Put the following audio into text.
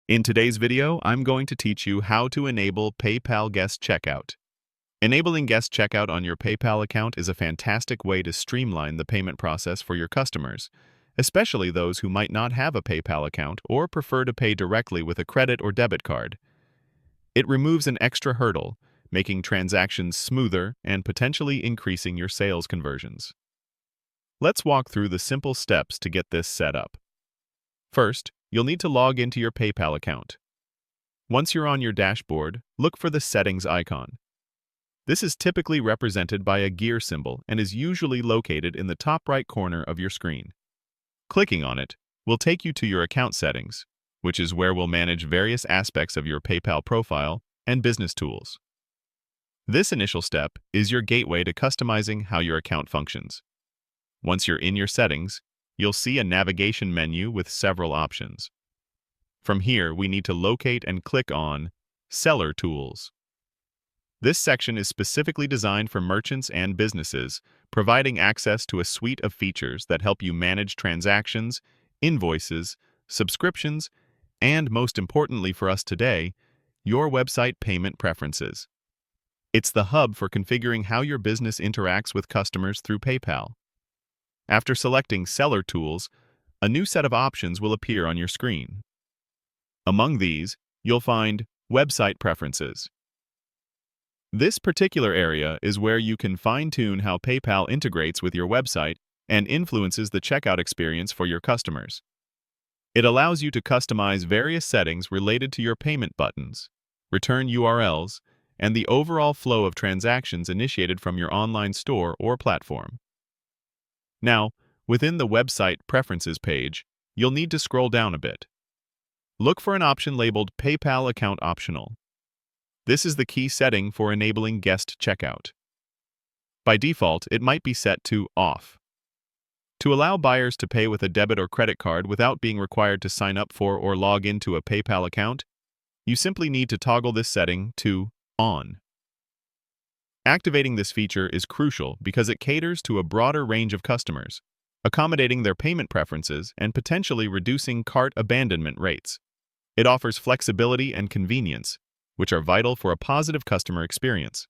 In today's video, I'm going to teach you how to enable PayPal Guest Checkout. Enabling Guest Checkout on your PayPal account is a fantastic way to streamline the payment process for your customers, especially those who might not have a PayPal account or prefer to pay directly with a credit or debit card. It removes an extra hurdle, making transactions smoother and potentially increasing your sales conversions. Let's walk through the simple steps to get this set up. First, you'll need to log into your PayPal account. Once you're on your dashboard, look for the Settings icon. This is typically represented by a gear symbol and is usually located in the top right corner of your screen. Clicking on it will take you to your account settings, which is where we'll manage various aspects of your PayPal profile and business tools. This initial step is your gateway to customizing how your account functions. Once you're in your settings, you'll see a navigation menu with several options. From here, we need to locate and click on Seller Tools. This section is specifically designed for merchants and businesses, providing access to a suite of features that help you manage transactions, invoices, subscriptions, and most importantly for us today, your website payment preferences. It's the hub for configuring how your business interacts with customers through PayPal. After selecting Seller Tools, a new set of options will appear on your screen. Among these, you'll find Website Preferences. This particular area is where you can fine-tune how PayPal integrates with your website and influences the checkout experience for your customers. It allows you to customize various settings related to your payment buttons, return URLs, and the overall flow of transactions initiated from your online store or platform. Now, within the Website Preferences page, you'll need to scroll down a bit. Look for an option labeled PayPal Account Optional. This is the key setting for enabling guest checkout. By default, it might be set to Off. To allow buyers to pay with a debit or credit card without being required to sign up for or log into a PayPal account, you simply need to toggle this setting to On. Activating this feature is crucial because it caters to a broader range of customers, accommodating their payment preferences and potentially reducing cart abandonment rates. It offers flexibility and convenience, which are vital for a positive customer experience.